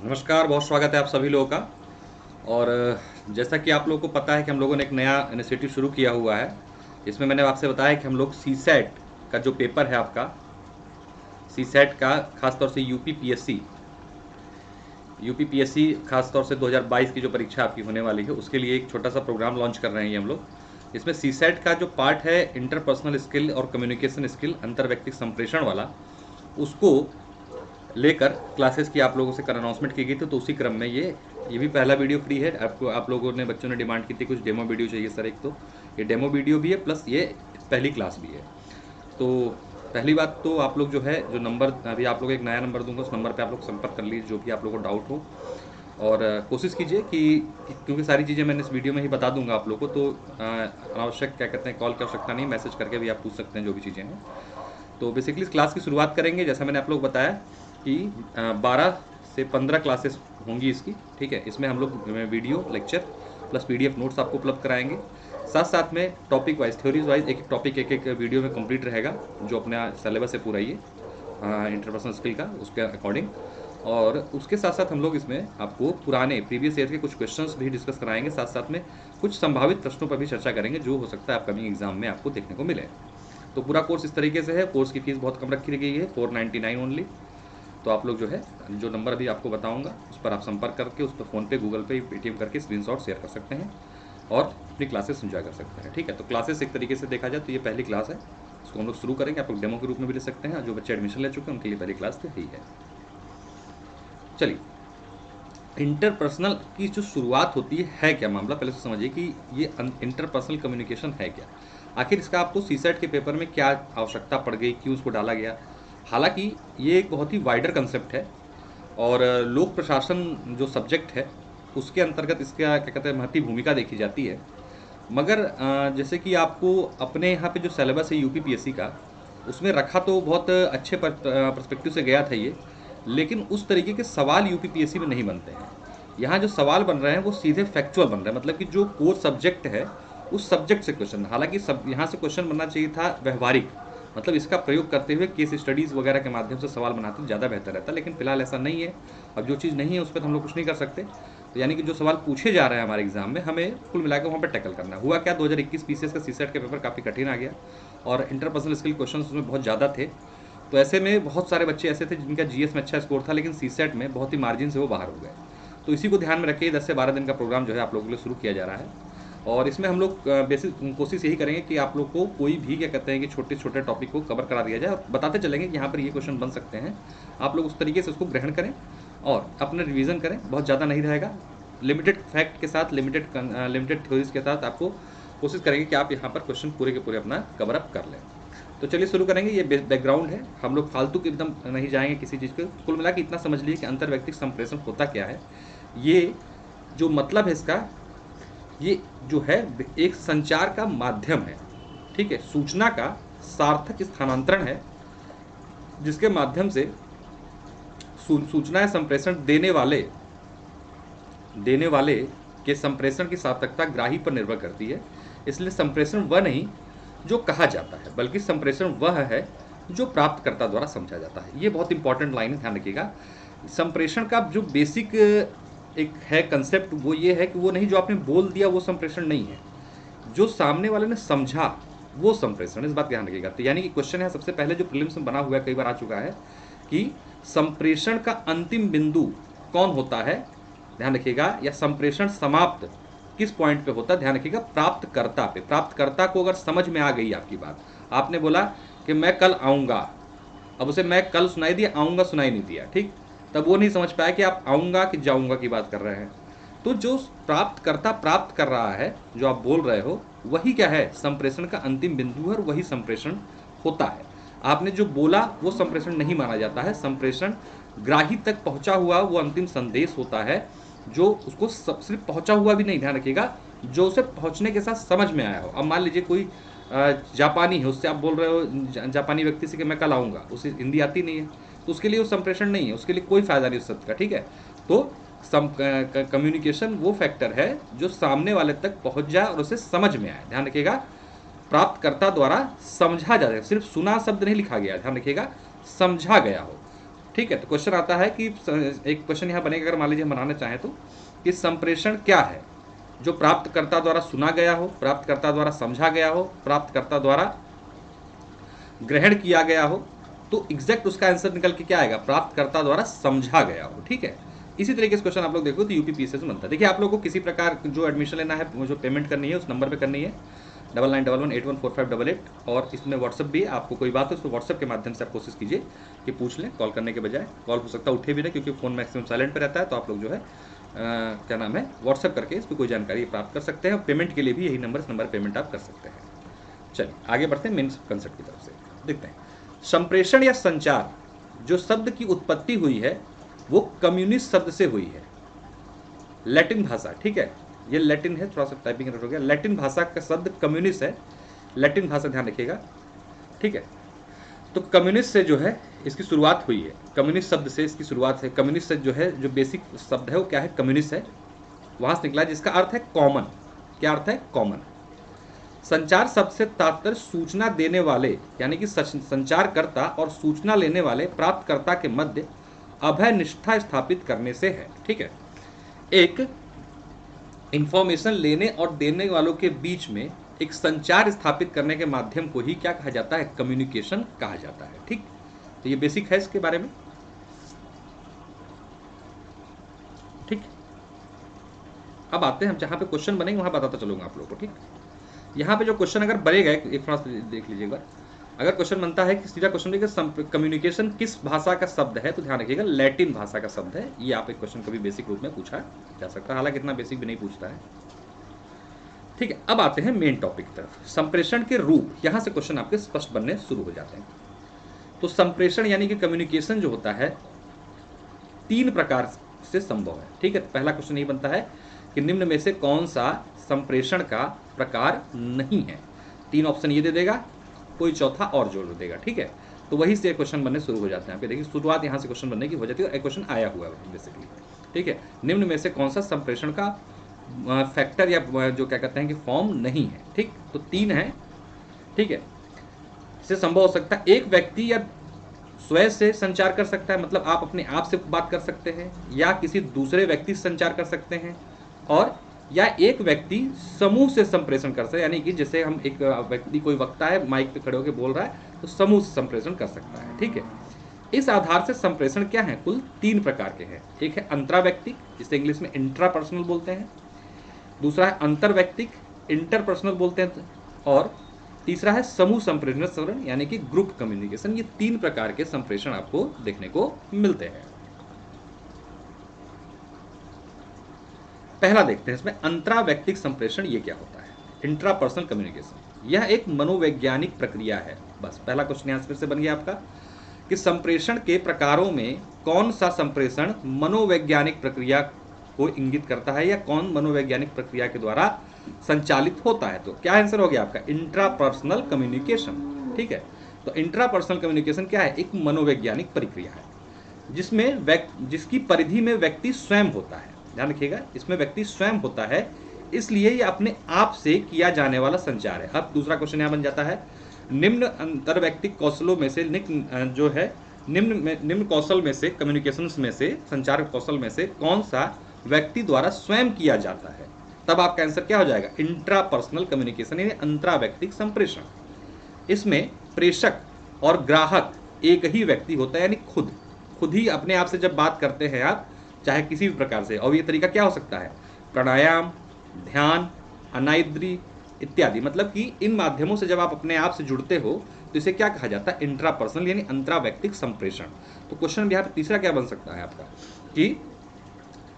नमस्कार, बहुत स्वागत है आप सभी लोगों का। और जैसा कि आप लोगों को पता है कि हम लोगों ने एक नया इनिशिएटिव शुरू किया हुआ है। इसमें मैंने आपसे बताया कि हम लोग सीसेट का जो पेपर है आपका, सीसेट का खासतौर से यूपी पीएससी खासतौर से 2022 की जो परीक्षा आपकी होने वाली है उसके लिए एक छोटा सा प्रोग्राम लॉन्च कर रहे हैं ये हम लोग। इसमें सीसेट का जो पार्ट है इंटरपर्सनल स्किल और कम्युनिकेशन स्किल, अंतर्व्यक्तिक संप्रेषण वाला, उसको लेकर क्लासेस की आप लोगों से कल अनाउंसमेंट की गई थी। तो उसी क्रम में ये भी पहला वीडियो फ्री है। आपको आप लोगों ने बच्चों ने डिमांड की थी कुछ डेमो वीडियो चाहिए सर, एक तो ये डेमो वीडियो भी है प्लस ये पहली क्लास भी है। तो पहली बात तो आप लोग जो है जो नंबर अभी आप लोग एक नया नंबर दूंगा, उस नंबर पे आप लोग संपर्क कर लीजिए जो भी आप लोगों को डाउट हो। और कोशिश कीजिए कि क्योंकि सारी चीज़ें मैंने इस वीडियो में ही बता दूंगा आप लोगों को, तो अनावश्यक क्या कहते हैं कॉल की आवश्यकता नहीं, मैसेज करके भी आप पूछ सकते हैं जो भी चीज़ें हैं। तो बेसिकली इस क्लास की शुरुआत करेंगे, जैसा मैंने आप लोग बताया कि 12 से 15 क्लासेस होंगी इसकी। ठीक है, इसमें हम लोग video lecture plus PDF notes आपको उपलब्ध कराएंगे। साथ साथ में टॉपिक वाइज, थ्योरीज वाइज एक एक टॉपिक एक एक वीडियो में कंप्लीट रहेगा जो अपना सिलेबस है पूरा ये इंटरपर्सनल स्किल का, उसके अकॉर्डिंग। और उसके साथ साथ हम लोग इसमें आपको पुराने प्रीवियस ईयर के कुछ क्वेश्चंस भी डिस्कस कराएंगे। साथ साथ में कुछ संभावित प्रश्नों पर भी चर्चा करेंगे जो हो सकता है अपकमिंग एग्जाम में आपको देखने को मिले। तो पूरा कोर्स इस तरीके से है। कोर्स की फीस बहुत कम रखी गई है, 499 ओनली। तो आप लोग जो है जो नंबर अभी आपको बताऊंगा उस पर आप संपर्क करके उस पर फ़ोनपे, गूगल पे, पेटीएम करके स्क्रीनशॉट शेयर कर सकते हैं और अपनी क्लासेस एंजॉय कर सकते हैं। ठीक है, तो क्लासेस एक तरीके से देखा जाए तो ये पहली क्लास है, इसको हम लोग शुरू करेंगे। आप लोग डेमो के रूप में भी ले सकते हैं, जो बच्चे एडमिशन ले चुके हैं उनके लिए पहली क्लास तो यही है। चलिए, इंटरपर्सनल की जो शुरुआत होती है क्या मामला, पहले से समझिए कि ये इंटरपर्सनल कम्युनिकेशन है क्या। आखिर इसका आपको सीसेट के पेपर में क्या आवश्यकता पड़ गई, क्यों उसको डाला गया। हालांकि ये एक बहुत ही वाइडर कंसेप्ट है और लोक प्रशासन जो सब्जेक्ट है उसके अंतर्गत इसका क्या कहते हैं महत्वपूर्ण भूमिका देखी जाती है। मगर जैसे कि आपको अपने यहाँ पे जो सिलेबस है यूपीपीएससी का, उसमें रखा तो बहुत अच्छे पर्सपेक्टिव से गया था ये, लेकिन उस तरीके के सवाल यूपीपीएससी में नहीं बनते हैं। यहाँ जो सवाल बन रहे हैं वो सीधे फैक्चुअल बन रहे हैं, मतलब कि जो कोर सब्जेक्ट है उस सब्जेक्ट से क्वेश्चन। हालांकि सब यहाँ से क्वेश्चन बनना चाहिए था व्यवहारिक, मतलब इसका प्रयोग करते हुए केस स्टडीज़ वगैरह के माध्यम से सवाल बनाते तो ज़्यादा बेहतर रहता, लेकिन फिलहाल ऐसा नहीं है। अब जो चीज़ नहीं है उस पर हम लोग कुछ नहीं कर सकते। तो यानी कि जो सवाल पूछे जा रहे हैं हमारे एग्जाम में, हमें कुल मिलाकर वहाँ पर टैकल करना। हुआ क्या, 2021 पीसीएस का सीसेट का पेपर काफ़ी कठिन आ गया और इंटरपर्सनल स्किल क्वेश्चन उसमें बहुत ज़्यादा थे। तो ऐसे में बहुत सारे बच्चे ऐसे थे जिनका जीएस में अच्छा स्कोर था, लेकिन सीसेट में बहुत ही मार्जिन से वो बाहर हो गए। तो इसी को ध्यान में रखिए 10 से 12 दिन का प्रोग्राम जो है आप लोगों के लिए शुरू किया जा रहा है। और इसमें हम लोग बेसिक कोशिश यही करेंगे कि आप लोग को कोई भी क्या कहते हैं कि छोटे छोटे टॉपिक को कवर करा दिया जाए और बताते चलेंगे कि यहाँ पर ये क्वेश्चन बन सकते हैं। आप लोग उस तरीके से उसको ग्रहण करें और अपना रिवीजन करें। बहुत ज़्यादा नहीं रहेगा, लिमिटेड फैक्ट के साथ, लिमिटेड थ्योरीज के साथ आपको कोशिश करेंगे कि आप यहाँ पर क्वेश्चन पूरे के पूरे अपना कवर अप कर लें। तो चलिए शुरू करेंगे। ये बैकग्राउंड है, हम लोग फालतू के एकदम नहीं जाएंगे किसी चीज़ पे। कुल मिला के इतना समझ लीजिए कि अंतर्व्यक्तिक संप्रेषण होता क्या है। ये जो मतलब है इसका, ये जो है एक संचार का माध्यम है। ठीक है, सूचना का सार्थक स्थानांतरण है जिसके माध्यम से सूचना संप्रेषण देने वाले के संप्रेषण की सार्थकता ग्राही पर निर्भर करती है। इसलिए संप्रेषण वह नहीं जो कहा जाता है, बल्कि संप्रेषण वह है जो प्राप्तकर्ता द्वारा समझा जाता है। ये बहुत इंपॉर्टेंट लाइन है, ध्यान रखिएगा। संप्रेषण का जो बेसिक एक है कंसेप्ट, वो ये है कि वो नहीं जो आपने बोल दिया वो संप्रेषण नहीं है, जो सामने वाले ने समझा वो संप्रेषण। इस बात ध्यान रखिएगा। तो यानी कि क्वेश्चन है सबसे पहले जो प्रीलिम्स में बना हुआ है, कई बार आ चुका है कि संप्रेषण का अंतिम बिंदु कौन होता है, ध्यान रखिएगा, या संप्रेषण समाप्त किस पॉइंट पे होता है, ध्यान रखिएगा, प्राप्तकर्ता पे। प्राप्तकर्ता को अगर समझ में आ गई आपकी बात, आपने बोला कि मैं कल आऊँगा, अब उसे मैं कल सुनाई दिया, आऊँगा सुनाई नहीं दिया, ठीक, तब वो नहीं समझ पाया कि आप आऊँगा कि जाऊँगा की बात कर रहे हैं। तो जो प्राप्तकर्ता प्राप्त कर रहा है, जो आप बोल रहे हो, वही क्या है, संप्रेषण का अंतिम बिंदु है और वही संप्रेषण होता है। आपने जो बोला वो संप्रेषण नहीं माना जाता है। संप्रेषण ग्राही तक पहुंचा हुआ वो अंतिम संदेश होता है, जो उसको सिर्फ पहुंचा हुआ भी नहीं, ध्यान रखिएगा, जो उसे पहुंचने के साथ समझ में आया हो। अब मान लीजिए कोई जापानी है, उससे आप बोल रहे हो जापानी व्यक्ति से कि मैं कल आऊँगा, उसे हिंदी आती नहीं है, तो उसके लिए वो संप्रेषण नहीं है, उसके लिए कोई फायदा नहीं उस शब्द का। ठीक है, तो कम्युनिकेशन वो फैक्टर है जो सामने वाले तक पहुंच जाए और उसे समझ में आए। ध्यान रखिएगा, प्राप्तकर्ता द्वारा समझा जाए, सिर्फ सुना शब्द नहीं लिखा गया, ध्यान रखिएगा, समझा गया हो। ठीक है। तो क्वेश्चन आता है कि एक क्वेश्चन यहाँ बनेगा, अगर मान लीजिए हम बनाना चाहें तो, कि संप्रेषण क्या है? जो प्राप्तकर्ता द्वारा सुना गया हो, प्राप्तकर्ता द्वारा समझा गया हो, प्राप्तकर्ता द्वारा ग्रहण किया गया हो। तो एग्जैक्ट उसका आंसर निकल के क्या आएगा? प्राप्तकर्ता द्वारा समझा गया हो। ठीक है। इसी तरीके से क्वेश्चन आप लोग देखो तो यूपीपीएससी से बनता है। देखिए आप लोगों को किसी प्रकार जो एडमिशन लेना है, जो पेमेंट करनी है उस नंबर पे करनी है 9911814588, और इसमें व्हाट्सअप भी है। आपको कोई बात हो तो व्हाट्सअप के माध्यम से आप कोशिश कीजिए कि पूछ लें, कॉल करने के बजाय। कॉल हो सकता है उठे भी नहीं, क्योंकि फ़ोन मैक्सिमम साइलेंट पे रहता है। तो आप लोग जो है क्या नाम है, व्हाट्सअप करके इस पर कोई जानकारी प्राप्त कर सकते हैं। और पेमेंट के लिए भी यही नंबर, इस नंबर पेमेंट आप कर सकते हैं। चलिए आगे बढ़ते हैं मेन कंसेप्ट की तरफ से। देखते हैं संप्रेषण या संचार, जो शब्द की उत्पत्ति हुई है वो कम्युनिस्ट शब्द से हुई है। लैटिन भाषा, ठीक है, ये लैटिन है, थोड़ा सा टाइपिंग एरर हो गया। लैटिन भाषा का शब्द कम्युनिस्ट है, लैटिन भाषा ध्यान रखिएगा। ठीक है। तो कम्युनिस्ट से जो है इसकी शुरुआत हुई है, कम्युनिस्ट शब्द से इसकी शुरुआत है। कम्युनिस्ट से जो है, जो बेसिक शब्द है वो क्या है? कम्युनिस्ट है, वहां से निकला, जिसका अर्थ है कॉमन। क्या अर्थ है? कॉमन। संचार शब्द से तात्पर्य सूचना देने वाले, यानी कि संचारकर्ता और सूचना लेने वाले प्राप्तकर्ता के मध्य अभय निष्ठा स्थापित करने से है। ठीक है। एक इंफॉर्मेशन लेने और देने वालों के बीच में एक संचार स्थापित करने के माध्यम को ही क्या कहा जाता है? कम्युनिकेशन कहा जाता है। ठीक। तो ये बेसिक है इसके बारे में। ठीक। अब आते हैं हम जहां पे क्वेश्चन बनेंगे वहां बताता चलूंगा आप लोगों को। ठीक। यहाँ पे जो क्वेश्चन अगर बनेगा, एक थोड़ा सा देख लीजिएगा। अगर क्वेश्चन बनता है कि सीधा क्वेश्चन देखिए, कम्युनिकेशन किस भाषा का शब्द है, तो ध्यान रखिएगा लैटिन भाषा का शब्द है। ये आप एक क्वेश्चन कभी बेसिक रूप में पूछा जा सकता है, हालांकि इतना बेसिक भी नहीं पूछता है। ठीक है। अब आते हैं मेन टॉपिक की तरफ, संप्रेषण के रूप। यहाँ से क्वेश्चन आपके स्पष्ट बनने शुरू हो जाते हैं। तो संप्रेषण यानी कि कम्युनिकेशन जो होता है 3 प्रकार से संभव है। ठीक है। तो पहला क्वेश्चन ये बनता है कि निम्न में से कौन सा संप्रेषण का प्रकार नहीं है? 3 ऑप्शन ये दे देगा, कोई चौथा और जोड़ देगा। ठीक है। तो वही से क्वेश्चन बनने शुरू हो जाते हैं। देखिए शुरुआत यहाँ से क्वेश्चन बनने की हो जाती है, और एक क्वेश्चन आया हुआ है बेसिकली। ठीक है। निम्न में से कौन सा संप्रेषण का फैक्टर या जो क्या कहते हैं कि फॉर्म नहीं है? ठीक। तो 3 है। ठीक है। इससे संभव हो सकता है एक व्यक्ति या स्वयं से संचार कर सकता है, मतलब आप अपने आप से बात कर सकते हैं, या किसी दूसरे व्यक्ति से संचार कर सकते हैं, और या एक व्यक्ति समूह से संप्रेषण कर सकता है, यानी कि जैसे हम एक व्यक्ति, कोई वक्ता है माइक पे खड़े होकर बोल रहा है, तो समूह से संप्रेषण कर सकता है। ठीक है। इस आधार से संप्रेषण क्या है? कुल 3 प्रकार के हैं। एक है अंतराव्यक्तिक, जिसे इंग्लिश में इंट्रापर्सनल बोलते हैं। दूसरा है अंतर्व्यक्तिक, इंटरपर्सनल बोलते हैं। और तीसरा है समूह संप्रेषण, यानी कि ग्रुप कम्युनिकेशन। ये 3 प्रकार के संप्रेषण आपको देखने को मिलते हैं। पहला देखते हैं इसमें अंतराव्यक्तिक संप्रेषण ये क्या होता है? इंट्रापर्सनल कम्युनिकेशन, यह एक मनोवैज्ञानिक प्रक्रिया है। बस पहला क्वेश्चन यहाँ फिर से बन गया आपका कि संप्रेषण के प्रकारों में कौन सा संप्रेषण मनोवैज्ञानिक प्रक्रिया को इंगित करता है, या कौन मनोवैज्ञानिक प्रक्रिया के द्वारा संचालित होता है? तो क्या आंसर हो गया आपका? Intrapersonal communication. ठीक है। तो इंट्रापर्सनल कम्युनिकेशन क्या है? एक मनोवैज्ञानिक प्रक्रिया है जिसमें जिसकी परिधि में व्यक्ति स्वयं होता है। ध्यान रखिएगा, इसमें व्यक्ति स्वयं होता है, इसलिए ये अपने आप से किया जाने वाला संचार है। अब दूसरा क्वेश्चन यहाँ बन जाता है, निम्न अंतर्वैयक्तिक कौशलों में से जो है निम्न कौशल में से, कम्युनिकेशंस में से, संचार कौशल में से कौन सा व्यक्ति द्वारा स्वयं किया जाता है? तब आपका आंसर क्या हो जाएगा? इंट्रापर्सनल कम्युनिकेशन, यानी अंतराव्यक्तिक संप्रेषण। इसमें प्रेषक और ग्राहक एक ही व्यक्ति होता है, यानी खुद ही अपने आप से जब बात करते हैं आप, चाहे किसी भी प्रकार से। और ये तरीका क्या हो सकता है? प्राणायाम, ध्यान, अनाइद्री इत्यादि। मतलब कि इन माध्यमों से जब आप अपने आप से जुड़ते हो तो इसे क्या कहा जाता है? इंट्रापर्सनल, यानी अंतराव्यक्तिक संप्रेषण। तो क्वेश्चन यहाँ पे तीसरा क्या बन सकता है आपका कि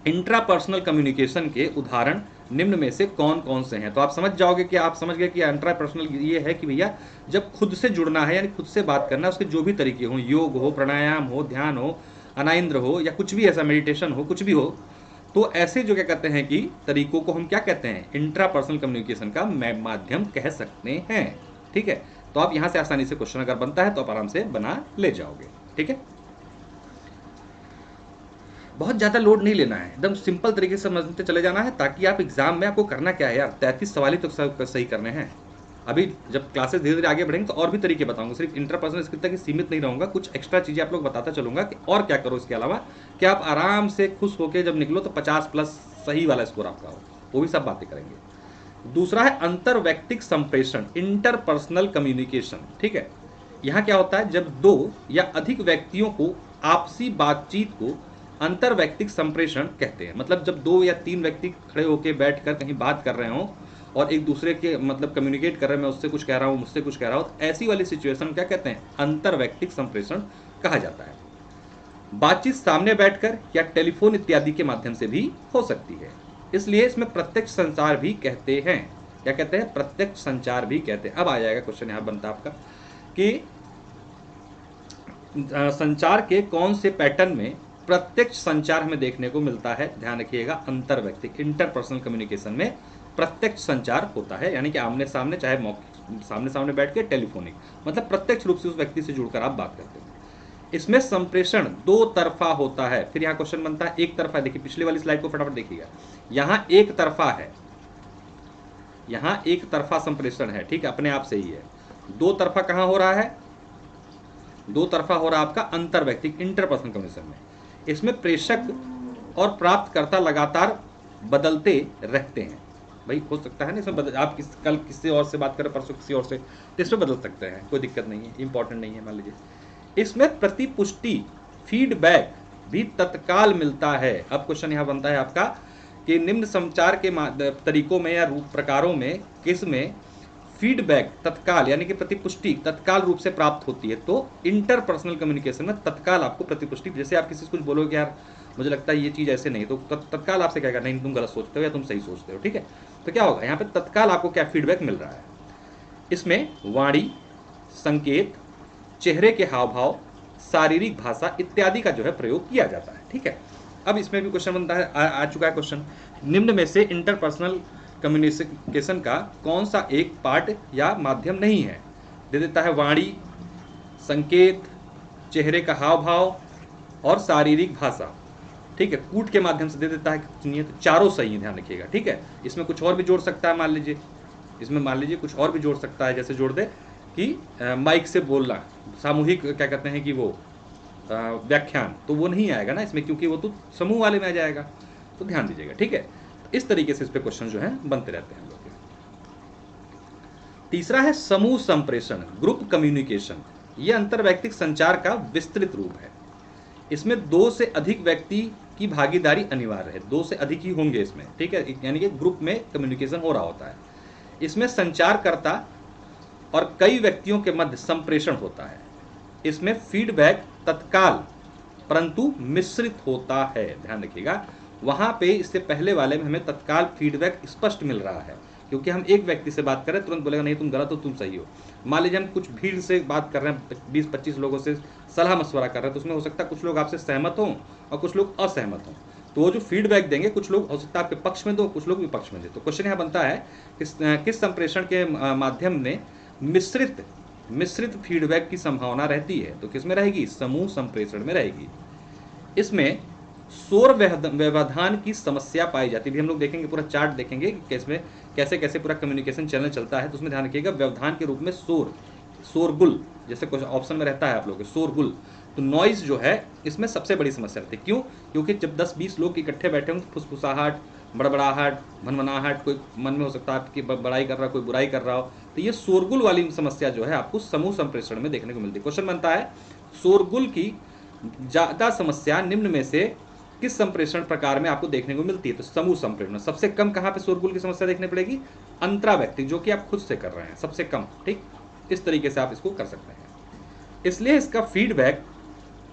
इंट्रापर्सनल कम्युनिकेशन के उदाहरण निम्न में से कौन कौन से हैं? तो आप समझ जाओगे कि आप समझ गए कि इंट्रापर्सनल ये है कि भैया जब खुद से जुड़ना है, यानी खुद से बात करना है, उसके जो भी तरीके हों, योग हो, प्राणायाम हो, ध्यान हो, अनाइंद्र हो, या कुछ भी ऐसा मेडिटेशन हो, कुछ भी हो, तो ऐसे जो क्या कहते हैं कि तरीकों को हम क्या कहते हैं? इंट्रापर्सनल कम्युनिकेशन का माध्यम कह सकते हैं। ठीक है। तो आप यहाँ से आसानी से क्वेश्चन अगर बनता है तो आप आराम से बना ले जाओगे। ठीक है। बहुत ज़्यादा लोड नहीं लेना है, एकदम सिंपल तरीके से समझते चले जाना है, ताकि आप एग्जाम में, आपको करना क्या है यार, 33 सवाल ही तो सही करने हैं। अभी जब क्लासेस धीरे धीरे आगे बढ़ेंगे तो और भी तरीके बताऊंगा, सिर्फ इंटरपर्सनल स्किल तक ही सीमित नहीं रहूंगा, कुछ एक्स्ट्रा चीज़ें आप लोग बताता चलूंगा कि और क्या करो इसके अलावा कि आप आराम से खुश होकर जब निकलो तो 50+ सही वाला स्कोर आपका हो, वो भी सब बातें करेंगे। दूसरा है अंतर व्यक्तिक संप्रेषण, इंटरपर्सनल कम्युनिकेशन। ठीक है, यहाँ क्या होता है, जब दो या अधिक व्यक्तियों को आपसी बातचीत को अंतर व्यक्तिक संप्रेषण कहते हैं। मतलब जब 2 या 3 व्यक्ति खड़े होकर बैठकर कहीं बात कर रहे हो और एक दूसरे के मतलब कम्युनिकेट कर रहे हैं, मैं उससे कुछ कह रहा हूँ, मुझसे कुछ कह रहा हूँ, तो ऐसी वाली सिचुएशन क्या कहते हैं, अंतर व्यक्तिक संप्रेषण कहा जाता है। बातचीत सामने बैठकर या टेलीफोन इत्यादि के माध्यम से भी हो सकती है, इसलिए इसमें प्रत्यक्ष संचार भी कहते हैं। क्या कहते हैं, प्रत्यक्ष संचार भी कहते हैं। अब आ जाएगा क्वेश्चन यहाँ बनता आपका कि संचार के कौन से पैटर्न में प्रत्यक्ष संचार हमें देखने को मिलता है। ध्यान रखिएगा, अंतर व्यक्तिक इंटरपर्सनल कम्युनिकेशन में प्रत्यक्ष संचार होता है, यानी कि आमने सामने, चाहे सामने सामने बैठ के टेलीफोनिक, मतलब प्रत्यक्ष रूप से उस व्यक्ति से जुड़कर आप बात करते हैं। इसमें संप्रेषण दो तरफा होता है। फिर यहाँ क्वेश्चन बनता है एक तरफा। देखिए पिछली वाली स्लाइड को फटाफट देखिएगा, यहाँ एक तरफा है, यहाँ एक तरफा संप्रेषण है। ठीक है, अपने आप से ही है। दो तरफा कहाँ हो रहा है, दो तरफा हो रहा है आपका अंतर व्यक्तिक इंटरपर्सनल कम्युनिकेशन में। इसमें प्रेषक और प्राप्तकर्ता लगातार बदलते रहते हैं। भाई हो सकता है ना इसमें आप कल किसी और से बात करें, परसों किसी और से, तो इसमें बदल सकते हैं, कोई दिक्कत नहीं है, इंपॉर्टेंट नहीं है। मान लीजिए इसमें प्रतिपुष्टि फीडबैक भी तत्काल मिलता है। अब क्वेश्चन यहाँ बनता है आपका कि निम्न संचार के तरीकों में या रूप प्रकारों में किस में फीडबैक तत्काल यानी कि प्रतिपुष्टि तत्काल रूप से प्राप्त होती है। तो इंटरपर्सनल कम्युनिकेशन में तत्काल आपको प्रतिपुष्टि, जैसे आप किसी से कुछ बोलोगे यार मुझे लगता है ये चीज़ ऐसे नहीं, तो तत्काल आपसे कहेगा नहीं तुम गलत सोचते हो या तुम सही सोचते हो। ठीक है, तो क्या होगा यहाँ पे तत्काल आपको क्या फीडबैक मिल रहा है। इसमें वाणी, संकेत, चेहरे के हाव भाव, शारीरिक भाषा इत्यादि का जो है प्रयोग किया जाता है। ठीक है, अब इसमें भी क्वेश्चन बनता है, आ चुका है क्वेश्चन, निम्न में से इंटरपर्सनल कम्युनिकेशन का कौन सा एक पार्ट या माध्यम नहीं है। दे देता है वाणी, संकेत, चेहरे का हाव भाव और शारीरिक भाषा। ठीक है, कूट के माध्यम से दे देता है, सुनिए तो चारों सही है, ध्यान रखिएगा। ठीक है, इसमें कुछ और भी जोड़ सकता है, मान लीजिए इसमें मान लीजिए कुछ और भी जोड़ सकता है, जैसे जोड़ दे कि माइक से बोलना, सामूहिक क्या कहते हैं कि वो व्याख्यान, तो वो नहीं आएगा ना इसमें, क्योंकि वो तो समूह वाले में आ जाएगा, तो ध्यान दीजिएगा। ठीक है, इस तरीके से इस पे क्वेश्चन जो है बनते रहते हैं हम लोग के। तीसरा है समूह संप्रेषण, ग्रुप कम्युनिकेशन। ये अंतरवैयक्तिक संचार का विस्तृत रूप है। इसमें 2 से अधिक व्यक्ति की भागीदारी अनिवार्य है, 2 से अधिक ही होंगे इसमें। ठीक है, यानी कि ग्रुप में कम्युनिकेशन हो रहा होता है। इसमें संचारकर्ता और कई व्यक्तियों के मध्य संप्रेषण होता है। इसमें फीडबैक तत्काल परंतु मिश्रित होता है, ध्यान रखिएगा। वहां पे इससे पहले वाले में हमें तत्काल फीडबैक स्पष्ट मिल रहा है, क्योंकि हम एक व्यक्ति से बात करें तुरंत बोलेगा नहीं तुम गलत हो तुम सही हो। मान लीजिए हम कुछ भीड़ से बात कर रहे हैं, 20-25 लोगों से सलाह मशवरा कर रहे हैं, तो उसमें हो सकता है कुछ लोग आपसे सहमत हों और कुछ लोग असहमत हों। तो वो जो फीडबैक देंगे कुछ लोग हो सकता है आपके पक्ष में दो, कुछ लोग विपक्ष में दे। तो क्वेश्चन यहाँ बनता है किस संप्रेषण के माध्यम में मिश्रित फीडबैक की संभावना रहती है। तो किस में रहेगी, समूह संप्रेषण में रहेगी। इसमें शोर व्यवधान की समस्या पाई जाती है। भी हम लोग देखेंगे, पूरा चार्ट देखेंगे कि कैसे कैसे पूरा कम्युनिकेशन चैनल चलता है। तो उसमें ध्यान रखिएगा व्यवधान के रूप में शोरगुल, जैसे कुछ ऑप्शन में रहता है आप लोगों के शोरगुल, तो नॉइज जो है इसमें सबसे बड़ी समस्या रहती है। क्यों, क्योंकि जब 10-20 लोग इकट्ठे बैठे होंगे, फुसफुसाहट, बड़बड़ाहट, भनभनाहट, कोई मन में हो सकता है आपकी बड़ाई कर रहा है, कोई बुराई कर रहा हो, तो ये शोरगुल वाली समस्या जो है आपको समूह संप्रेषण में देखने को मिलती है। क्वेश्चन बनता है शोरगुल की ज्यादा समस्या निम्न में से किस संप्रेषण प्रकार में आपको देखने को मिलती है। तो समूह संप्रेषण सबसे कम कहाँ पे शोरगुल की समस्या देखने पड़ेगी, अंतराव्यक्तिक, जो कि आप खुद से कर रहे हैं, सबसे कम। ठीक, इस तरीके से आप इसको कर सकते हैं। इसलिए इसका फीडबैक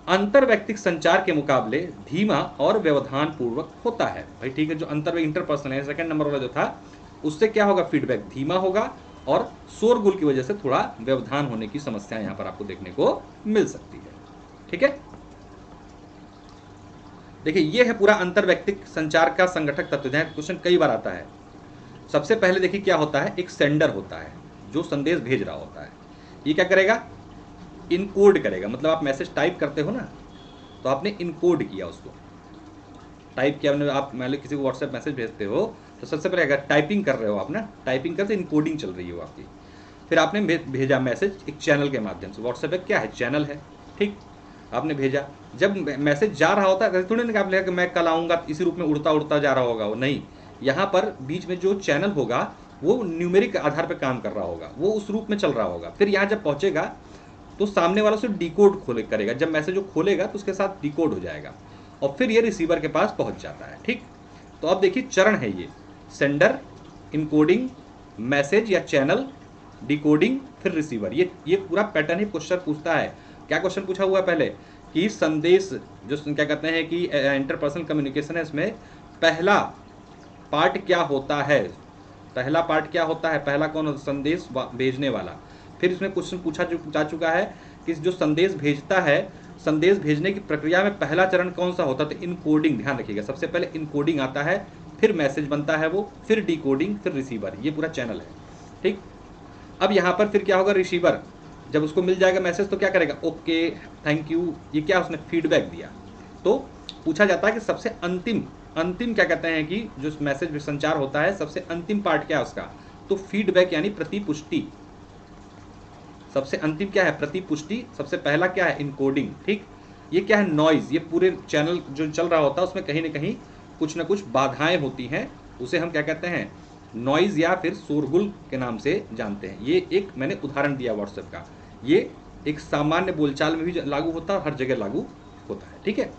अंतरवैयक्तिक संचार के मुकाबले धीमा और व्यवधान पूर्वक होता है। भाई ठीक है, जो इंटरपर्सनल है, सेकंड नंबर वाला जो था, उससे क्या होगा, फीडबैक धीमा होगा और शोरगुल की वजह से थोड़ा व्यवधान होने की समस्या यहाँ पर आपको देखने को मिल सकती है। ठीक है, देखिए ये है पूरा अंतरवैयक्तिक संचार का संगठक तत्व। जहाँ क्वेश्चन कई बार आता है, सबसे पहले देखिए क्या होता है, एक सेंडर होता है जो संदेश भेज रहा होता है। ये क्या करेगा, इनकोड करेगा। मतलब आप मैसेज टाइप करते हो ना, तो आपने इनकोड किया, उसको टाइप किया आपने। आप मान लो किसी को व्हाट्सएप मैसेज भेजते हो, तो सबसे पहले अगर टाइपिंग कर रहे हो आप ना, टाइपिंग करते इनकोडिंग चल रही हो आपकी। फिर आपने भेजा मैसेज एक चैनल के माध्यम से। व्हाट्सएप एक क्या है, चैनल है, ठीक। आपने भेजा, जब मैसेज जा रहा होता है थोड़ी ना कि मैं कल आऊँगा इसी रूप में उड़ता उड़ता जा रहा होगा वो, नहीं। यहाँ पर बीच में जो चैनल होगा वो न्यूमेरिक आधार पर काम कर रहा होगा, वो उस रूप में चल रहा होगा। फिर यहाँ जब पहुँचेगा तो सामने वाला उसे डिकोड खोले करेगा, जब मैसेज वो खोलेगा तो उसके साथ डिकोड हो जाएगा और फिर ये रिसीवर के पास पहुँच जाता है, ठीक। तो अब देखिए चरण है ये, सेंडर, इनकोडिंग, मैसेज या चैनल, डिकोडिंग, फिर रिसीवर। ये पूरा पैटर्न ही क्वेश्चन पूछता है। क्या क्वेश्चन पूछा हुआ है पहले कि संदेश जो क्या कहते हैं कि इंटरपर्सनल कम्युनिकेशन है, इसमें पहला पार्ट क्या होता है, पहला पार्ट क्या होता है, पहला कौन, संदेश भेजने वाला। फिर इसमें क्वेश्चन पूछा जा चुका है कि जो संदेश भेजता है, संदेश भेजने की प्रक्रिया में पहला चरण कौन सा होता है, तो इनकोडिंग। ध्यान रखिएगा, सबसे पहले इनकोडिंग आता है, फिर मैसेज बनता है वो, फिर डिकोडिंग, फिर रिसीवर। ये पूरा चैनल है, ठीक। अब यहाँ पर फिर क्या होगा, रिसीवर जब उसको मिल जाएगा मैसेज तो क्या करेगा, ओके थैंक यू, ये क्या उसने फीडबैक दिया। तो पूछा जाता है कि सबसे अंतिम क्या कहते हैं कि जो मैसेज संचार होता है सबसे अंतिम पार्ट क्या है उसका, तो फीडबैक यानी प्रतिपुष्टि। सबसे अंतिम क्या है, प्रतिपुष्टि। सबसे पहला क्या है, इनकोडिंग, ठीक। ये क्या है, नॉइज। ये पूरे चैनल जो चल रहा होता है उसमें कहीं ना कहीं कुछ ना कुछ बाधाएं होती हैं, उसे हम क्या कहते हैं, नॉइज या फिर शोरगुल के नाम से जानते हैं। ये एक मैंने उदाहरण दिया व्हाट्सएप का, ये एक सामान्य बोलचाल में भी लागू होता है और हर जगह लागू होता है, ठीक है।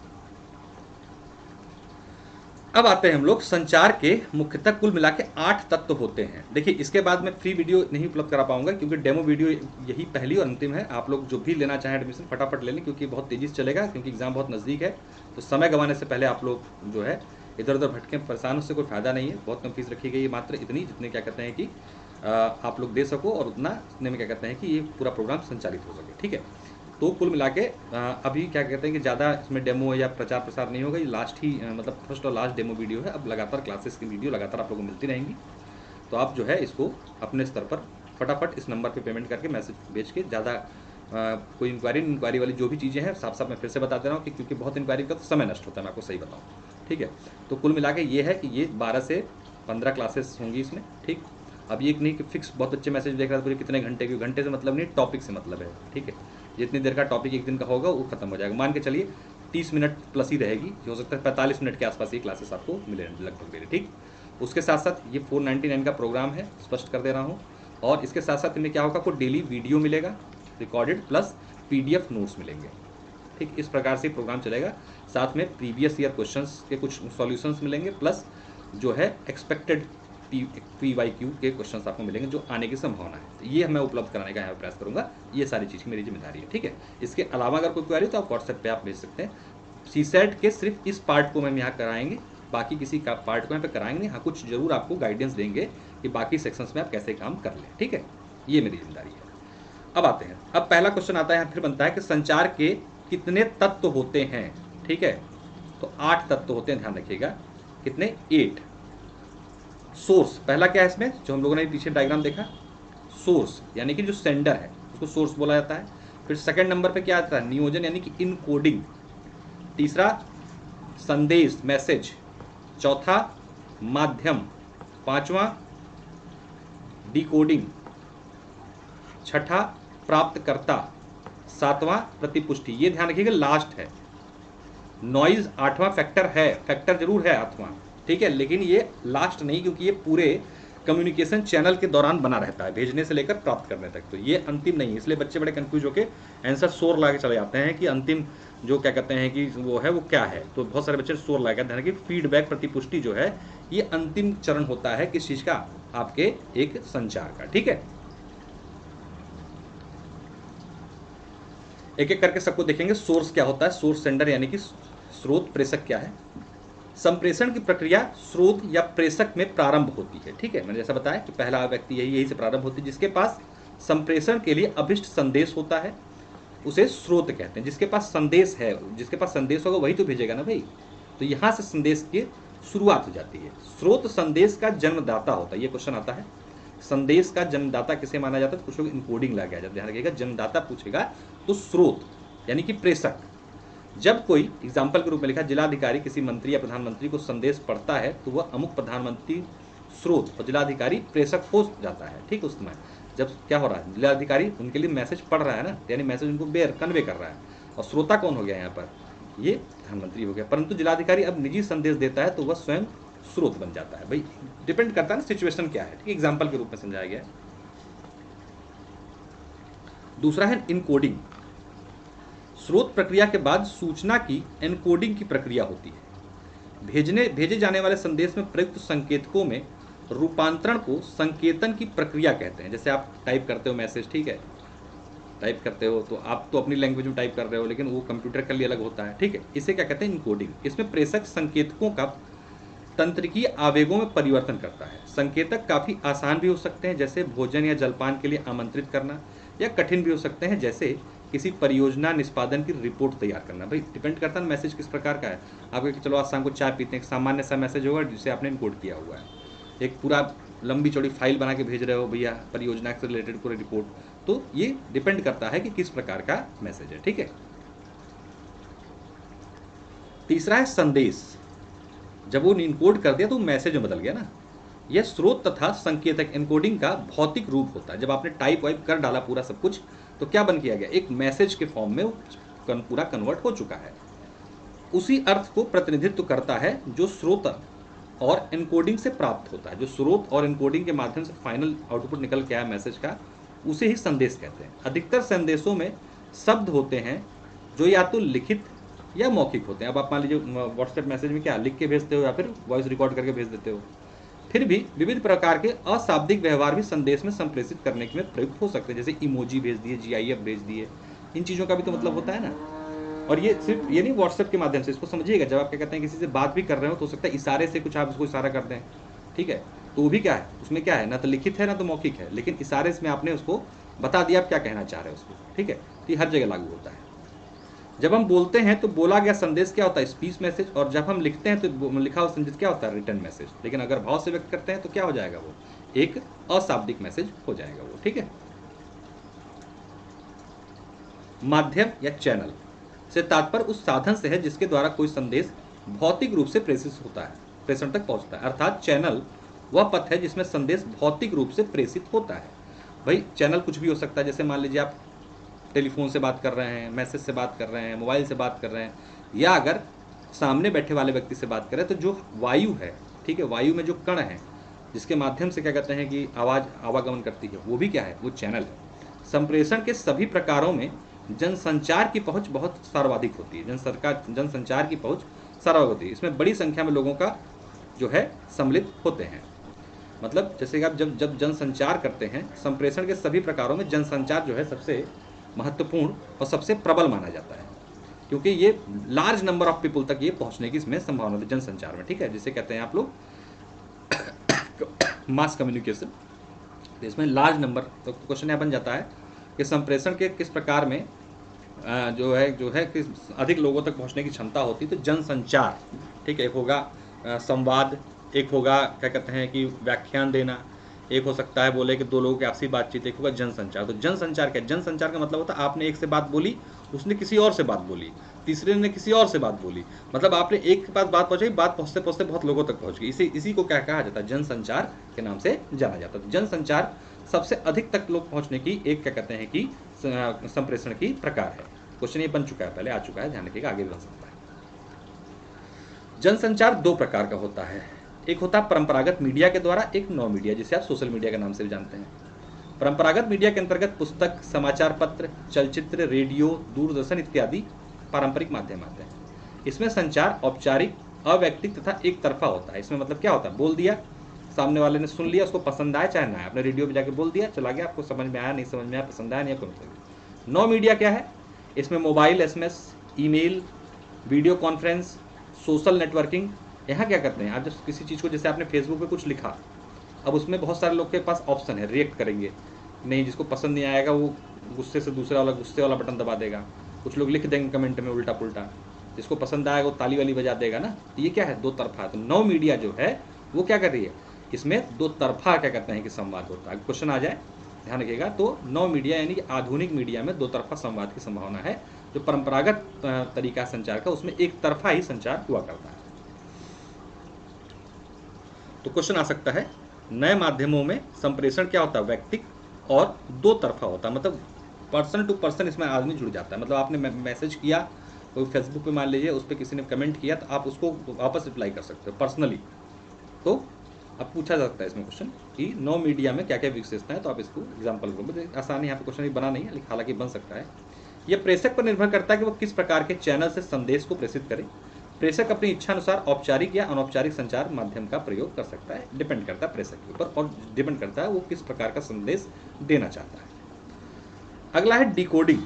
अब आते हैं हम लोग संचार के मुख्यतः कुल मिला के 8 तत्व होते हैं। देखिए इसके बाद मैं फ्री वीडियो नहीं उपलब्ध करा पाऊंगा क्योंकि डेमो वीडियो यही पहली और अंतिम है। आप लोग जो भी लेना चाहें एडमिशन फटाफट ले लें क्योंकि बहुत तेजी से चलेगा, क्योंकि एग्जाम बहुत नज़दीक है। तो समय गंवाने से पहले आप लोग जो है इधर उधर भटके परेशान, उससे कोई फायदा नहीं है। बहुत कम फीस रखी गई है, मात्र इतनी जितने क्या कहते हैं कि आप लोग दे सको और उतना इतने में क्या कहते हैं कि ये पूरा प्रोग्राम संचालित हो सके, ठीक है। तो कुल मिला के अभी क्या कहते हैं कि ज़्यादा इसमें डेमो या प्रचार प्रसार नहीं होगा, ये लास्ट ही मतलब फर्स्ट और लास्ट डेमो वीडियो है। अब लगातार क्लासेस की वीडियो लगातार आप लोगों को मिलती रहेंगी। तो आप जो है इसको अपने स्तर पर फटाफट इस नंबर पे पेमेंट करके मैसेज भेज के ज़्यादा कोई इंक्वायरी वाली जो भी चीज़ें हैं साफ मैं फिर से बता दे रहा हूँ कि क्योंकि बहुत इंक्वायरी का तो समय नष्ट होता है, मैं आपको सही बताऊँ, ठीक है। तो कुल मिला के ये है कि ये 12 से 15 क्लासेस होंगी इसमें, ठीक। अब ये नहीं कि फिक्स बहुत अच्छे मैसेज देख रहा है पूरे कितने घंटे की, घंटे से मतलब नहीं, टॉपिक से मतलब है, ठीक है। जितनी देर का टॉपिक एक दिन का होगा वो खत्म हो जाएगा। मान के चलिए 30 मिनट प्लस ही रहेगी, हो सकता है 45 मिनट के आसपास ये क्लासेस आपको मिले लगभग मेरे, ठीक। उसके साथ साथ ये 499 का प्रोग्राम है, स्पष्ट कर दे रहा हूँ। और इसके साथ साथ इनमें क्या होगा, आपको डेली वीडियो मिलेगा रिकॉर्डेड प्लस PDF नोट्स मिलेंगे, ठीक। इस प्रकार से प्रोग्राम चलेगा। साथ में प्रीवियस ईयर क्वेश्चंस के कुछ सॉल्यूशंस मिलेंगे प्लस जो है एक्सपेक्टेड PYQ के क्वेश्चंस आपको मिलेंगे जो आने की संभावना है। तो ये मैं उपलब्ध कराने का यहाँ प्रयास करूँगा, ये सारी चीज़ की मेरी जिम्मेदारी है, ठीक है। इसके अलावा अगर कोई क्वेरी तो आप व्हाट्सएप पे आप भेज सकते हैं। CSET के सिर्फ इस पार्ट को हम यहाँ कराएंगे, बाकी किसी का पार्ट को यहाँ पे कराएंगे नहीं। हाँ, कुछ जरूर आपको गाइडेंस देंगे कि बाकी सेक्शंस में आप कैसे काम कर लें, ठीक है। ये मेरी जिम्मेदारी है। अब आते हैं, अब पहला क्वेश्चन आता है, फिर बनता है कि संचार के कितने तत्व होते हैं, ठीक है। तो 8 तत्व होते हैं, ध्यान रखिएगा। कितने, 8। सोर्स पहला क्या है इसमें, जो हम लोगों ने पीछे डायग्राम देखा, सोर्स यानी कि जो सेंडर है उसको सोर्स बोला जाता है। फिर सेकंड नंबर पे क्या आता है, नियोजन यानी कि इनकोडिंग। तीसरा संदेश मैसेज। चौथा माध्यम। पांचवा डिकोडिंग। छठा प्राप्तकर्ता। सातवां प्रतिपुष्टि। ये ध्यान रखिएगा लास्ट है। नॉइज 8वां फैक्टर है, फैक्टर जरूर है 8वां, ठीक है, लेकिन ये लास्ट नहीं क्योंकि ये पूरे कम्युनिकेशन चैनल के दौरान बना रहता है, भेजने से लेकर प्राप्त करने तक। तो ये अंतिम नहीं है, इसलिए बच्चे बड़े कंफ्यूज होकर आंसर शोर ला के चले जाते हैं कि अंतिम जो क्या कहते हैं कि वो है वो क्या है। तो बहुत सारे बच्चे शोर ला के कि फीडबैक प्रतिपुष्टि जो है ये अंतिम चरण होता है किस चीज का, आपके एक संचार का, ठीक है। एक एक करके सबको देखेंगे। सोर्स क्या होता है, सोर्स सेंडर यानी कि स्रोत, प्रेषक क्या है। संप्रेषण की प्रक्रिया स्रोत या प्रेषक में प्रारंभ होती है, ठीक है। मैंने जैसा बताया कि पहला व्यक्ति यही से प्रारंभ होती है। जिसके पास संप्रेषण के लिए अभिष्ट संदेश होता है उसे स्रोत कहते हैं। जिसके पास संदेश है, जिसके पास संदेश होगा वही तो भेजेगा ना भाई। तो यहाँ से संदेश की शुरुआत हो जाती है। स्रोत संदेश का जन्मदाता होता है। ये क्वेश्चन आता है, संदेश का जन्मदाता किसे माना जाता है, तो कुछ लोग इनकोडिंग लगा जाता है। ध्यान रखिएगा, जन्मदाता पूछेगा तो स्रोत यानी कि प्रेषक। जब कोई एग्जाम्पल के रूप में लिखा, जिलाधिकारी किसी मंत्री या प्रधानमंत्री को संदेश पढ़ता है तो वह अमुक प्रधानमंत्री स्रोत और जिलाधिकारी प्रेषक हो जाता है, ठीक। उस समय जब क्या हो रहा है, जिलाधिकारी उनके लिए मैसेज पढ़ रहा है ना, यानी मैसेज उनको कन्वे कर रहा है, और श्रोता कौन हो गया यहाँ पर, ये प्रधानमंत्री हो गया। परंतु जिलाधिकारी अब निजी संदेश देता है तो वह स्वयं स्रोत बन जाता है। भाई डिपेंड करता है ना सिचुएशन क्या है, ठीक है, एग्जाम्पल के रूप में समझाया गया है। दूसरा है इनकोडिंग। स्रोत प्रक्रिया के बाद सूचना की एनकोडिंग की प्रक्रिया होती है। भेजे जाने वाले संदेश में प्रयुक्त संकेतकों में रूपांतरण को संकेतन की प्रक्रिया कहते हैं। जैसे आप टाइप करते हो मैसेज, ठीक है, टाइप करते हो तो आप तो अपनी लैंग्वेज में टाइप कर रहे हो, लेकिन वो कंप्यूटर के लिए अलग होता है, ठीक है, इसे क्या कहते हैं, इनकोडिंग। इसमें प्रेषक संकेतकों का तंत्रिकीय आवेगों में परिवर्तन करता है। संकेतक काफी आसान भी हो सकते हैं, जैसे भोजन या जलपान के लिए आमंत्रित करना, या कठिन भी हो सकते हैं, जैसे किसी परियोजना निष्पादन की रिपोर्ट तैयार करना। भाई डिपेंड करता है मैसेज किस प्रकार का है। आप कहें कि चलो आज शाम को चाय पीते हैं, एक सामान्य सा मैसेज होगा जिसे आपने इनकोड किया हुआ है। एक पूरा लंबी चौड़ी फाइल बना के भेज रहे हो भैया परियोजना से रिलेटेड पूरे रिपोर्ट, तो ये डिपेंड करता है कि किस प्रकार का मैसेज है, ठीक है। तीसरा है संदेश। जब वो इनकोड कर दिया तो मैसेज में बदल गया ना। यह स्रोत तथा संकेतक एनकोडिंग का भौतिक रूप होता है। जब आपने टाइप वाइप कर डाला पूरा सब कुछ, तो क्या बन किया गया, एक मैसेज के फॉर्म में पूरा कन्वर्ट हो चुका है। उसी अर्थ को प्रतिनिधित्व करता है जो स्रोत और एनकोडिंग से प्राप्त होता है। जो स्रोत और एनकोडिंग के माध्यम से फाइनल आउटपुट निकल के आया मैसेज का, उसे ही संदेश कहते हैं। अधिकतर संदेशों में शब्द होते हैं जो या तो लिखित या मौखिक होते हैं। अब आप मान लीजिए व्हाट्सएप मैसेज में क्या लिख के भेजते हो या फिर वॉइस रिकॉर्ड करके भेज देते हो। फिर भी विविध प्रकार के अशाब्दिक व्यवहार भी संदेश में संप्रेषित करने के में प्रयुक्त हो सकते हैं, जैसे इमोजी भेज दिए, GIF भेज दिए, इन चीज़ों का भी तो मतलब होता है ना। और ये सिर्फ ये नहीं व्हाट्सएप के माध्यम से, इसको समझिएगा, जब आप क्या कहते हैं किसी से बात भी कर रहे हो तो हो सकता है इशारे से कुछ आप उसको इशारा कर दें, ठीक है, तो वो भी क्या है, उसमें क्या है, ना तो लिखित है ना तो मौखिक है, लेकिन इशारे में आपने उसको बता दिया आप क्या कहना चाह रहे हो उसको, ठीक है, तो ये हर जगह लागू होता है। जब हम बोलते हैं तो बोला गया संदेश क्या होता है, स्पीच मैसेज, और जब हम लिखते हैं तो लिखा हुआ संदेश क्या होता है, रिटर्न मैसेज। लेकिन अगर भाव से व्यक्त करते हैं तो क्या हो जाएगा, वो एक अशाब्दिक मैसेज हो जाएगा वो, ठीक है। माध्यम या चैनल से तात्पर्य उस साधन से है जिसके द्वारा कोई संदेश भौतिक रूप से प्रेषित होता है, प्रेषण तक पहुंचता है। अर्थात चैनल वह पथ है जिसमें संदेश भौतिक रूप से प्रेषित होता है। भाई चैनल कुछ भी हो सकता है, जैसे मान लीजिए आप टेलीफोन से बात कर रहे हैं, मैसेज से बात कर रहे हैं, मोबाइल से बात कर रहे हैं, या अगर सामने बैठे वाले व्यक्ति से बात करें तो जो वायु है, ठीक है, वायु में जो कण है जिसके माध्यम से क्या कहते हैं कि आवाज़ आवागमन करती है, वो भी क्या है, वो चैनल है। संप्रेषण के सभी प्रकारों में जनसंचार की पहुंच बहुत सर्वाधिक होती है। जनसंचार की पहुंच सर्वाधिक होती है। इसमें बड़ी संख्या में लोगों का जो है सम्मिलित होते हैं। मतलब जैसे कि आप जब जनसंचार करते हैं, संप्रेषण के सभी प्रकारों में जनसंचार जो है सबसे महत्वपूर्ण और सबसे प्रबल माना जाता है, क्योंकि ये लार्ज नंबर ऑफ पीपल तक ये पहुंचने की इसमें संभावना होती है जनसंचार में, ठीक है, जिसे कहते हैं आप लोग मास कम्युनिकेशन। तो इसमें लार्ज नंबर, तो क्वेश्चन यह बन जाता है कि संप्रेषण के किस प्रकार में जो है कि अधिक लोगों तक पहुंचने की क्षमता होती है। तो जनसंचार, ठीक है, एक होगा संवाद, एक होगा क्या कहते हैं कि व्याख्यान देना, एक हो सकता है बोले कि दो लोगों की आपसी बातचीत, एक होगा जनसंचार। तो जनसंचार क्या, जनसंचार का मतलब होता है आपने एक से बात बोली, उसने किसी और से बात बोली, तीसरे ने किसी और से बात बोली, मतलब आपने एक के पास बात पहुंचाई, बात पहुंचते पहुंचते बहुत लोगों तक पहुंच गई। इसी को क्या कहा जाता है, जनसंचार के नाम से जाना जाता है। तो जनसंचार सबसे अधिक तक लोग पहुंचने की एक क्या कहते हैं कि संप्रेषण की प्रकार है। क्वेश्चन ये बन चुका है, पहले आ चुका है, ध्यान रखिएगा, आगे भी बन सकता है। जनसंचार दो प्रकार का होता है, एक होता है परंपरागत मीडिया के द्वारा, एक नौ मीडिया जिसे आप सोशल मीडिया के नाम से भी जानते हैं। परंपरागत मीडिया के अंतर्गत पुस्तक, समाचार पत्र, चलचित्र, रेडियो, दूरदर्शन इत्यादि पारंपरिक माध्यम आते हैं। इसमें संचार औपचारिक, अवैयक्तिक तथा एक तरफा होता है। इसमें मतलब क्या होता है, बोल दिया, सामने वाले ने सुन लिया, उसको पसंद आया चाहे ना आया, आपने रेडियो पे जाके बोल दिया, चला गया, आपको समझ में आया नहीं समझ में आया, पसंद आया नहीं, कोई मतलब। नौ मीडिया क्या है, इसमें mobile, SMS, email, video conference, social networking. यहाँ क्या करते हैं, आप जब किसी चीज़ को, जैसे आपने फेसबुक पे कुछ लिखा, अब उसमें बहुत सारे लोग के पास ऑप्शन है, रिएक्ट करेंगे, नहीं जिसको पसंद नहीं आएगा वो गुस्से से दूसरा वाला गुस्से वाला बटन दबा देगा, कुछ लोग लिख देंगे कमेंट में उल्टा पुल्टा, जिसको पसंद आएगा वो ताली वाली बजा देगा ना। तो ये क्या है, दो तरफा। तो नौ मीडिया जो है वो क्या कर रही है, इसमें दो तरफा क्या कहते हैं कि संवाद होता है। क्वेश्चन आ जाए, ध्यान रखिएगा। तो नौ मीडिया यानी कि आधुनिक मीडिया में दो तरफा संवाद की संभावना है। जो परंपरागत तरीका संचार का, उसमें एक तरफा ही संचार हुआ करता है। तो क्वेश्चन आ सकता है, नए माध्यमों में संप्रेषण क्या होता है, वैयक्तिक और दो तरफा होता है, मतलब पर्सन टू पर्सन इसमें आदमी जुड़ जाता है। मतलब आपने मैसेज किया कोई फेसबुक पे मान लीजिए, उस पर किसी ने कमेंट किया तो आप उसको वापस रिप्लाई कर सकते हो पर्सनली। तो अब पूछा जा सकता है इसमें क्वेश्चन कि नौ मीडिया में क्या क्या विशेषता है, तो आप इसको एग्जाम्पल को आसानी यहाँ पे क्वेश्चन भी बना नहीं है, हालांकि बन सकता है। यह प्रेषक पर निर्भर करता है कि वो किस प्रकार के चैनल से संदेश को प्रेषित करे। प्रेषक अपनी इच्छा अनुसार औपचारिक या अनौपचारिक संचार माध्यम का प्रयोग कर सकता है, डिपेंड करता है प्रेषक के ऊपर और डिपेंड करता है वो किस प्रकार का संदेश देना चाहता है। अगला है डिकोडिंग,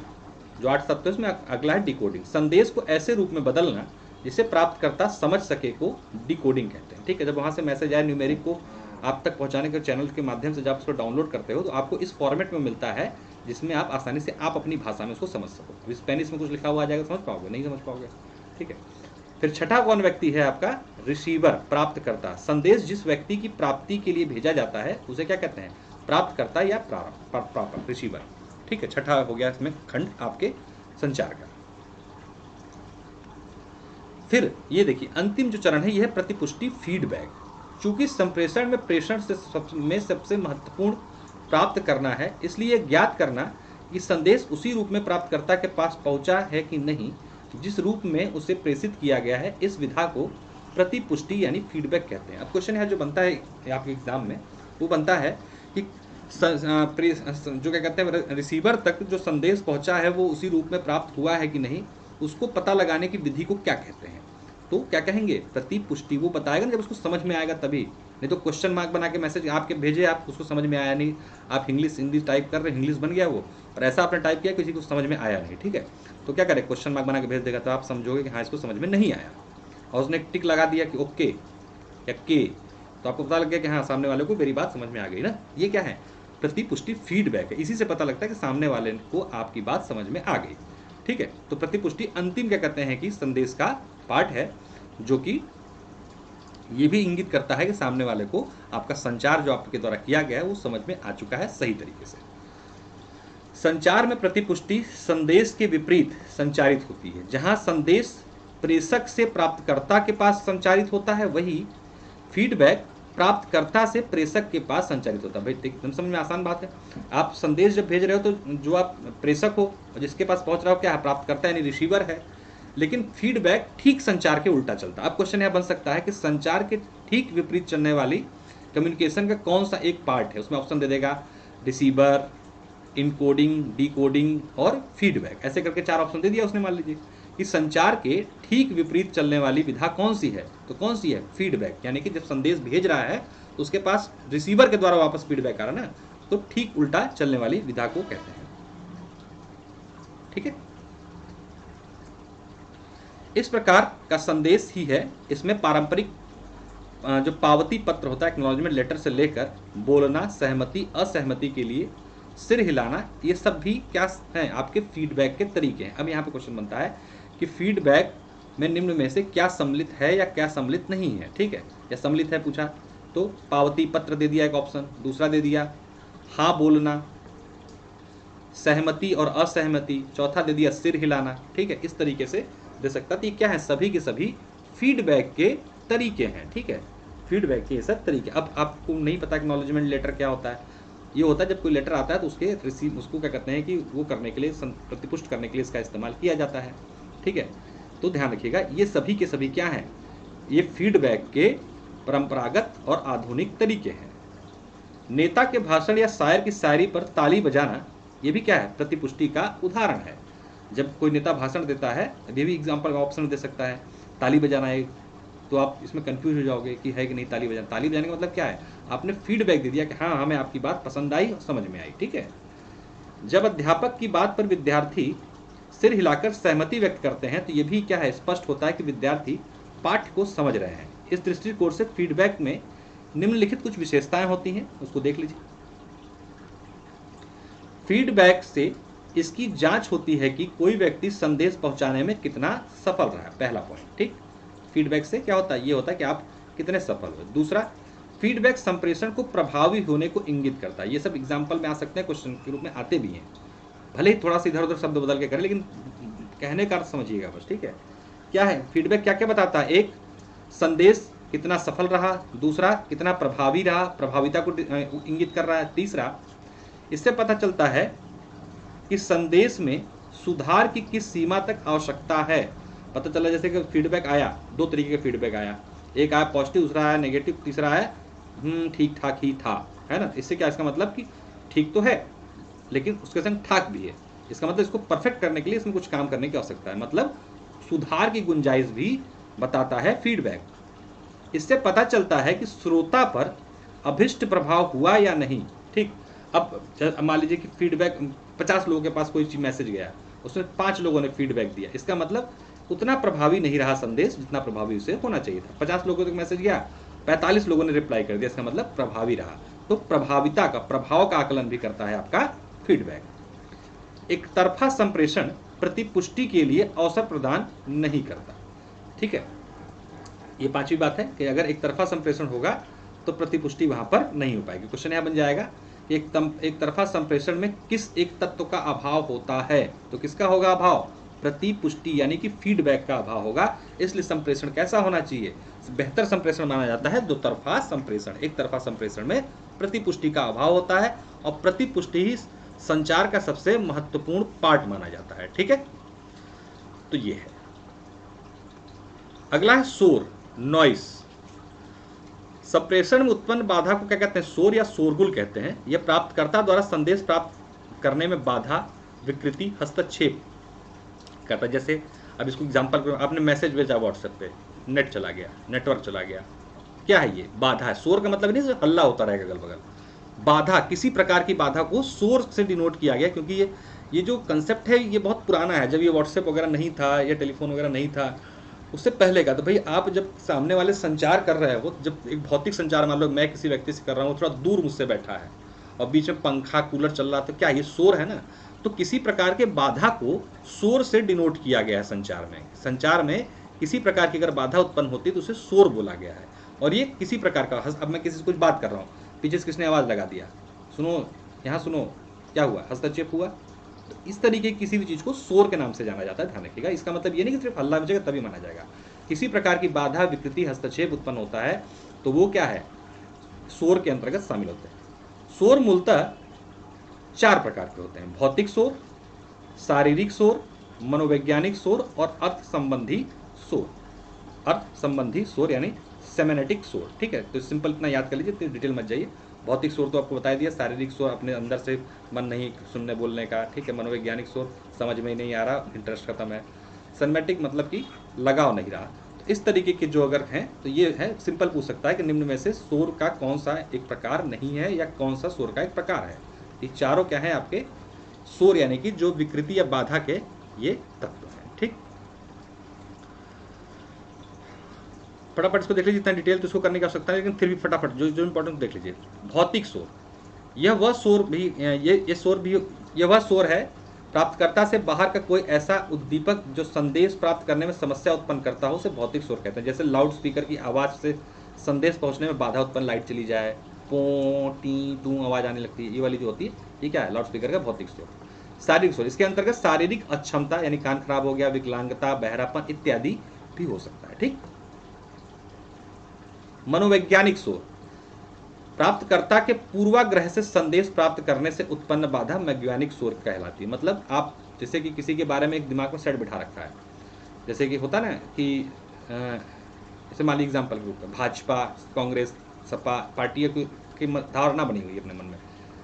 जो 8 शब्द है उसमें अगला है डिकोडिंग। संदेश को ऐसे रूप में बदलना जिसे प्राप्तकर्ता समझ सके को डिकोडिंग कहते हैं। ठीक है, जब वहाँ से मैसेज आए न्यूमेरिक को आप तक पहुँचाने के चैनल के माध्यम से जब उसको डाउनलोड करते हो तो आपको इस फॉर्मेट में मिलता है जिसमें आप आसानी से आप अपनी भाषा में उसको समझ सको। अभी स्पेनिश में कुछ लिखा हुआ आ जाएगा, समझ पाओगे? नहीं समझ पाओगे। ठीक है, फिर छठा कौन व्यक्ति है आपका? रिसीवर, प्राप्तकर्ता। संदेश जिस व्यक्ति की प्राप्ति के लिए भेजा जाता है उसे क्या कहते हैं? प्राप्तकर्ता या प्रापक, रिसीवर। ठीक है, छठा हो गया इसमें खंड आपके संचार का। फिर ये देखिए अंतिम जो चरण है यह है प्रतिपुष्टि, फीडबैक। चूंकि संप्रेषण में प्रेषण से सबसे महत्वपूर्ण प्राप्त करना है, इसलिए ज्ञात करना कि संदेश उसी रूप में प्राप्तकर्ता के पास पहुंचा है कि नहीं जिस रूप में उसे प्रेषित किया गया है, इस विधा को प्रतिपुष्टि यानी फीडबैक कहते हैं। अब क्वेश्चन यहाँ जो बनता है आपके एग्जाम में वो बनता है कि जो क्या कहते हैं रिसीवर तक जो संदेश पहुंचा है वो उसी रूप में प्राप्त हुआ है कि नहीं, उसको पता लगाने की विधि को क्या कहते हैं? तो क्या कहेंगे? प्रतिपुष्टि। वो बताएगा ना जब उसको समझ में आएगा तभी, नहीं तो क्वेश्चन मार्क बना के मैसेज आपके भेजे, आप उसको समझ में आया नहीं, आप इंग्लिश टाइप कर रहे हैं, इंग्लिश बन गया वो, और ऐसा आपने टाइप किया किसी को समझ में आया नहीं। ठीक है, तो क्या करें? क्वेश्चन मार्क बना के भेज देगा तो आप समझोगे कि हाँ इसको समझ में नहीं आया, और उसने एक टिक लगा दिया कि ओके या के, तो आपको पता लग गया कि हाँ सामने वाले को मेरी बात समझ में आ गई ना। ये क्या है? प्रतिपुष्टि, फीडबैक है। इसी से पता लगता है कि सामने वाले को आपकी बात समझ में आ गई। ठीक है, तो प्रतिपुष्टि अंतिम क्या कहते हैं कि संदेश का पार्ट है जो कि ये भी इंगित करता है कि सामने वाले को आपका संचार जो आपके द्वारा किया गया है वो समझ में आ चुका है सही तरीके से। संचार में प्रतिपुष्टि संदेश के विपरीत संचारित होती है। जहां संदेश प्रेषक से प्राप्तकर्ता के पास संचारित होता है, वही फीडबैक प्राप्तकर्ता से प्रेषक के पास संचारित होता है। भाई एकदम समझ में आसान बात है। आप संदेश जब भेज रहे हो तो जो आप प्रेषक हो और जिसके पास पहुंच रहा हो क्या है? प्राप्तकर्ता यानी रिसीवर है। लेकिन फीडबैक ठीक संचार के उल्टा चलता है। अब क्वेश्चन यह बन सकता है कि संचार के ठीक विपरीत चलने वाली कम्युनिकेशन का कौन सा एक पार्ट है? उसमें ऑप्शन दे देगा रिसीवर, इनकोडिंग, डिकोडिंग और फीडबैक, ऐसे करके 4 ऑप्शन दे दिया उसने। मान लीजिए कि संचार के ठीक विपरीत चलने वाली विधा कौन सी है? तो कौन सी है? फीडबैक। यानी कि जब संदेश भेज रहा है तो उसके पास रिसीवर के द्वारा वापस फीडबैक आ रहा है ना, तो ठीक उल्टा चलने वाली विधा को कहते हैं। ठीक है, इस प्रकार का संदेश ही है। इसमें पारंपरिक जो पावती पत्र होता है, एक्नॉलेजमेंट लेटर से लेकर बोलना, सहमति, असहमति के लिए सिर हिलाना, ये सब भी क्या हैं? आपके फीडबैक के तरीके हैं। अब यहाँ पे क्वेश्चन बनता है कि फीडबैक में निम्न में से क्या सम्मिलित है या क्या सम्मिलित नहीं है? ठीक है, या सम्मिलित है पूछा तो पावती पत्र दे दिया एक ऑप्शन, दूसरा दे दिया हाँ बोलना, सहमति और असहमति, चौथा दे दिया सिर हिलाना। ठीक है, इस तरीके से दे सकता। तो ये क्या है? सभी के सभी फीडबैक के तरीके हैं। ठीक है, फीडबैक के सब तरीके। अब आपको नहीं पता एक्नॉलेजमेंट लेटर क्या होता है? ये होता है जब कोई लेटर आता है तो उसको क्या कहते हैं कि वो करने के लिए, प्रतिपुष्ट करने के लिए इसका इस्तेमाल किया जाता है। ठीक है, तो ध्यान रखिएगा ये सभी के सभी क्या हैं? ये फीडबैक के परंपरागत और आधुनिक तरीके हैं। नेता के भाषण या शायर की शायरी पर ताली बजाना, ये भी क्या है? प्रतिपुष्टि का उदाहरण है। जब कोई नेता भाषण देता है, ये भी एग्जाम्पल का ऑप्शन दे सकता है ताली बजाना है, तो आप इसमें कंफ्यूज हो जाओगे कि है कि नहीं ताली बजाना। ताली बजाने का मतलब क्या है? आपने फीडबैक दे दिया कि हाँ हमें आपकी बात पसंद आई और समझ में आई। ठीक है, जब अध्यापक की बात पर विद्यार्थी सिर हिलाकर सहमति व्यक्त करते हैं तो ये भी क्या है? स्पष्ट होता है कि विद्यार्थी पाठ्य को समझ रहे हैं। इस दृष्टिकोण से फीडबैक में निम्नलिखित कुछ विशेषताएं होती हैं, उसको देख लीजिए। फीडबैक से इसकी जांच होती है कि कोई व्यक्ति संदेश पहुंचाने में कितना सफल रहा है, पहला पॉइंट। ठीक, फीडबैक से क्या होता है? ये होता है कि आप कितने सफल हुए। दूसरा, फीडबैक संप्रेषण को प्रभावी होने को इंगित करता है। ये सब एग्जाम्पल में आ सकते हैं, क्वेश्चन के रूप में आते भी हैं, भले ही थोड़ा सा इधर उधर शब्द बदल के करें, लेकिन कहने का अर्थ समझिएगा बस। ठीक है, क्या है फीडबैक? क्या क्या बताता है? एक, संदेश कितना सफल रहा। दूसरा, कितना प्रभावी रहा, प्रभाविता को इंगित कर रहा है। तीसरा, इससे पता चलता है कि संदेश में सुधार की किस सीमा तक आवश्यकता है। पता चला जैसे कि फीडबैक आया, दो तरीके का फीडबैक आया, एक आया पॉजिटिव, दूसरा आया नेगेटिव, तीसरा आया ठीक ठाक ही था, है ना। इससे क्या, इसका मतलब कि ठीक तो है लेकिन उसके संग ठाक भी है। इसका मतलब इसको परफेक्ट करने के लिए इसमें कुछ काम करने की आवश्यकता है, मतलब सुधार की गुंजाइश भी बताता है फीडबैक। इससे पता चलता है कि श्रोता पर अभिष्ट प्रभाव हुआ या नहीं। ठीक, अब मान लीजिए कि फीडबैक 50 लोगों के पास कोई चीज मैसेज गया, उसमें 5 लोगों ने फीडबैक दिया, इसका मतलब उतना प्रभावी नहीं रहा संदेश जितना प्रभावी उसे होना चाहिए था। 50 लोगों तक मैसेज गया, 45 लोगों ने रिप्लाई कर दिया, इसका मतलब प्रभावी रहा। तो प्रभाविता का, प्रभाव का आकलन भी करता है आपका फीडबैक। एक तरफा संप्रेषण प्रतिपुष्टि के लिए अवसर प्रदान नहीं करता। ठीक है, ये पांचवी बात है कि अगर एक तरफा संप्रेषण होगा तो प्रतिपुष्टि वहां पर नहीं हो पाएगी। क्वेश्चन यहां बन जाएगा, एक तरफा संप्रेषण में किस एक तत्व का अभाव होता है। तो किसका होगा अभाव? प्रतिपुष्टि, यानी कि फीडबैक का अभाव होगा। इसलिए संप्रेषण कैसा होना चाहिए? बेहतर संप्रेषण माना जाता है दो तरफा संप्रेषण। एक तरफा संप्रेषण में प्रतिपुष्टि का अभाव होता है और प्रतिपुष्टि ही संचार का सबसे महत्वपूर्ण पार्ट माना जाता है। ठीक है, तो ये है। अगला है शोर, नॉइस। संप्रेषण में उत्पन्न बाधा को क्या कहते हैं? शोर या शोरगुल कहते हैं। यह प्राप्तकर्ता द्वारा संदेश प्राप्त करने में बाधा, विकृति, हस्तक्षेप करता है। जैसे अब इसको एग्जांपल करो, आपने मैसेज भेजा व्हाट्सएप पे, नेट चला गया, नेटवर्क चला गया, क्या है ये? बाधा है। शोर का मतलब नहीं हल्ला होता रहेगा अगल बगल। बाधा, किसी प्रकार की बाधा को शोर से डिनोट किया गया, क्योंकि ये जो कंसेप्ट है ये बहुत पुराना है। जब ये व्हाट्सएप वगैरह नहीं था या टेलीफोन वगैरह नहीं था, उससे पहले का। तो भाई आप जब सामने वाले संचार कर रहे हैं, वो जब एक भौतिक संचार, मान लो मैं किसी व्यक्ति से कर रहा हूँ, थोड़ा दूर मुझसे बैठा है और बीच में पंखा कूलर चल रहा, तो क्या ये शोर है ना? तो किसी प्रकार के बाधा को शोर से डिनोट किया गया है संचार में। संचार में किसी प्रकार की अगर बाधा उत्पन्न होती है तो उसे शोर बोला गया है। और ये किसी प्रकार का, अब मैं किसी से कुछ बात कर रहा हूँ, पीछे से किसने आवाज़ लगा दिया, सुनो यहाँ सुनो, क्या हुआ? हस्तक्षेप हुआ। तो इस तरीके की किसी भी चीज़ को शोर के नाम से जाना जाता है, ध्यान रखिएगा। इसका मतलब ये नहीं कि सिर्फ हल्ला बजेगा तभी माना जाएगा। किसी प्रकार की बाधा, विकृति, हस्तक्षेप उत्पन्न होता है तो वो क्या है? शोर के अंतर्गत शामिल होते हैं। शोर मूलतः 4 प्रकार के होते हैं: भौतिक शोर, शारीरिक शोर, मनोवैज्ञानिक शोर और अर्थ संबंधी शोर। अर्थ संबंधी शोर यानी सेमेनेटिक शोर। ठीक है, तो सिंपल इतना याद कर लीजिए, इतनी डिटेल मत जाइए। भौतिक शोर तो आपको बता दिया, शारीरिक शोर अपने अंदर से मन नहीं सुनने बोलने का। ठीक है, मनोवैज्ञानिक शोर समझ में ही नहीं आ रहा, इंटरेस्ट खत्म है। सेमेनेटिक मतलब कि लगाव नहीं रहा। तो इस तरीके के जो अगर हैं तो ये है, सिंपल पूछ सकता है कि निम्न में से शोर का कौन सा एक प्रकार नहीं है या कौन सा शोर का एक प्रकार है। ये चारों क्या हैं आपके? शोर, यानी कि जो विकृति या बाधा के ये तत्व हैं। ठीक, फटाफट इसको देख लीजिए, इतना डिटेल तो इसको करने की आवश्यकता है, लेकिन फिर भी फटाफट जो जो इंपॉर्टेंट देख लीजिए। भौतिक शोर, यह वह शोर भी ये शोर भी यह वह शोर है प्राप्तकर्ता से बाहर का कोई ऐसा उद्दीपक जो संदेश प्राप्त करने में समस्या उत्पन्न करता हो, उसे भौतिक शोर कहते हैं। जैसे लाउड स्पीकर की आवाज़ से संदेश पहुंचने में बाधा उत्पन्न, लाइट चली जाए, पो टी टू आवाज़ आने लगती है, ये वाली जो होती है, ये क्या है? लाउड स्पीकर का भौतिक शोर। शारीरिक शोर, इसके अंतर्गत शारीरिक अक्षमता यानी कान खराब हो गया, विकलांगता, बहरापन इत्यादि भी हो सकता है। ठीक, मनोवैज्ञानिक शोर, प्राप्तकर्ता के पूर्वाग्रह से संदेश प्राप्त करने से उत्पन्न बाधा वैज्ञानिक शोर कहलाती है। मतलब आप जैसे कि किसी के बारे में एक दिमाग में सेट बिठा रखा है, जैसे कि होता ना कि जैसे मान लीजिए एग्जाम्पल के रूप में भाजपा, कांग्रेस, सपा पार्टियों की धारणा बनी हुई है अपने मन में।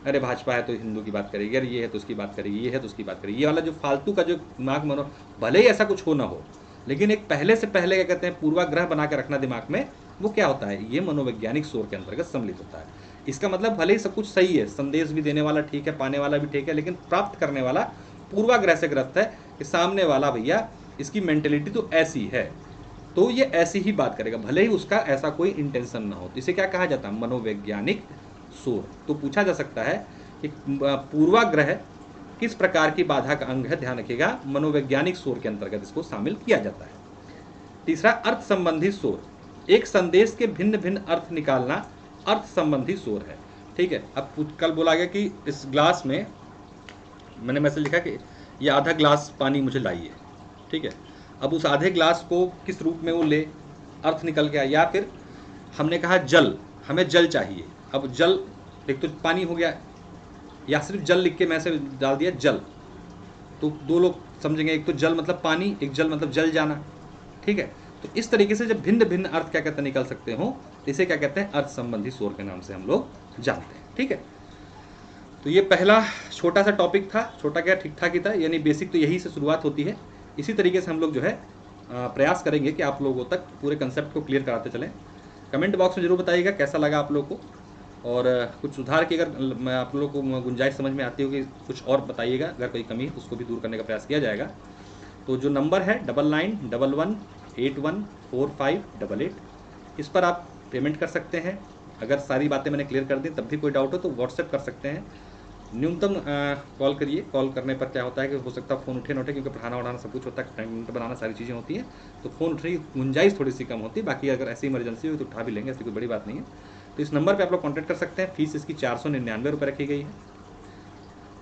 अरे भाजपा है तो हिंदू की बात करेगी, अरे ये है तो उसकी बात करेगी, ये है तो उसकी बात करेगी। ये वाला जो फालतू का जो दिमाग में, भले ही ऐसा कुछ हो ना हो, लेकिन एक पहले से पहले क्या कहते हैं पूर्वाग्रह बना के रखना दिमाग में, वो क्या होता है? ये मनोवैज्ञानिक शोर के अंतर्गत सम्मिलित होता है। इसका मतलब भले ही सब कुछ सही है, संदेश भी देने वाला ठीक है, पाने वाला भी ठीक है, लेकिन प्राप्त करने वाला पूर्वाग्रह से ग्रस्त है कि सामने वाला भैया इसकी मेंटेलिटी तो ऐसी है, तो ये ऐसी ही बात करेगा, भले ही उसका ऐसा कोई इंटेंशन ना हो। तो इसे क्या कहा जाता है? मनोवैज्ञानिक शोर। तो पूछा जा सकता है कि पूर्वाग्रह किस प्रकार की बाधा का अंग है? ध्यान रखिएगा, मनोवैज्ञानिक शोर के अंतर्गत इसको शामिल किया जाता है। तीसरा, अर्थ संबंधी शोर, एक संदेश के भिन्न भिन्न अर्थ निकालना अर्थ संबंधी शोर है। ठीक है, अब कल बोला गया कि इस ग्लास में, मैंने मैसेज लिखा कि ये आधा ग्लास पानी मुझे लाइए। ठीक है, अब उस आधे ग्लास को किस रूप में वो ले, अर्थ निकल गया। या फिर हमने कहा जल, हमें जल चाहिए, अब जल एक तो पानी हो गया, या सिर्फ जल लिख के मैं से डाल दिया जल, तो दो लोग समझेंगे, एक तो जल मतलब पानी, एक जल मतलब जल जाना, ठीक है। तो इस तरीके से जब भिन्न भिन्न अर्थ क्या कहते हैं निकल सकते हो, तो इसे क्या कहते हैं, अर्थ संबंधी शोर के नाम से हम लोग जानते हैं, ठीक है। तो ये पहला छोटा सा टॉपिक था, छोटा क्या ठीक ठाक ही था, यानी बेसिक तो यही से शुरुआत होती है। इसी तरीके से हम लोग जो है प्रयास करेंगे कि आप लोगों तक पूरे कंसेप्ट को क्लियर कराते चलें। कमेंट बॉक्स में जरूर बताइएगा कैसा लगा आप लोग को, और कुछ सुधार की अगर मैं आप लोगों को गुंजाइश समझ में आती होगी कुछ और बताइएगा, अगर कोई कमी है तो उसको भी दूर करने का प्रयास किया जाएगा। तो जो नंबर है 9911814588, इस पर आप पेमेंट कर सकते हैं। अगर सारी बातें मैंने क्लियर कर दी तब भी कोई डाउट हो तो व्हाट्सएप कर सकते हैं। न्यूनतम कॉल करिए, कॉल करने पर क्या होता है कि हो सकता है फ़ोन उठे ना उठे, क्योंकि पढ़ाना उड़ाना सब कुछ होता है, कंटेंट बनाना सारी चीज़ें होती हैं, तो फ़ोन उठने की गुंजाइश थोड़ी सी कम होती है। बाकी अगर ऐसी इमरजेंसी हो तो उठा भी लेंगे, ऐसी कोई बड़ी बात नहीं है। तो इस नंबर पे आप लोग कॉन्टैक्ट कर सकते हैं। फीस इसकी 499 रुपये रखी गई है।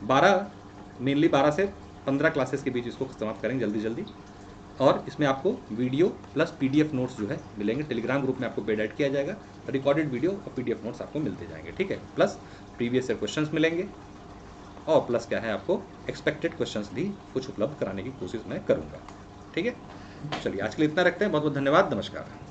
12 से 15 क्लासेस के बीच इसको समाप्त करेंगे जल्दी, और इसमें आपको वीडियो प्लस PDF नोट्स जो है मिलेंगे। टेलीग्राम ग्रुप में आपको पेड ऐड किया जाएगा, रिकॉर्डेड वीडियो और PDF नोट्स आपको मिलते जाएंगे, ठीक है। प्लस प्रीवियस ईयर क्वेश्चंस मिलेंगे, और प्लस क्या है, आपको एक्सपेक्टेड क्वेश्चंस भी कुछ उपलब्ध कराने की कोशिश मैं करूँगा, ठीक है। चलिए आज के लिए इतना रखते हैं। बहुत बहुत धन्यवाद, नमस्कार।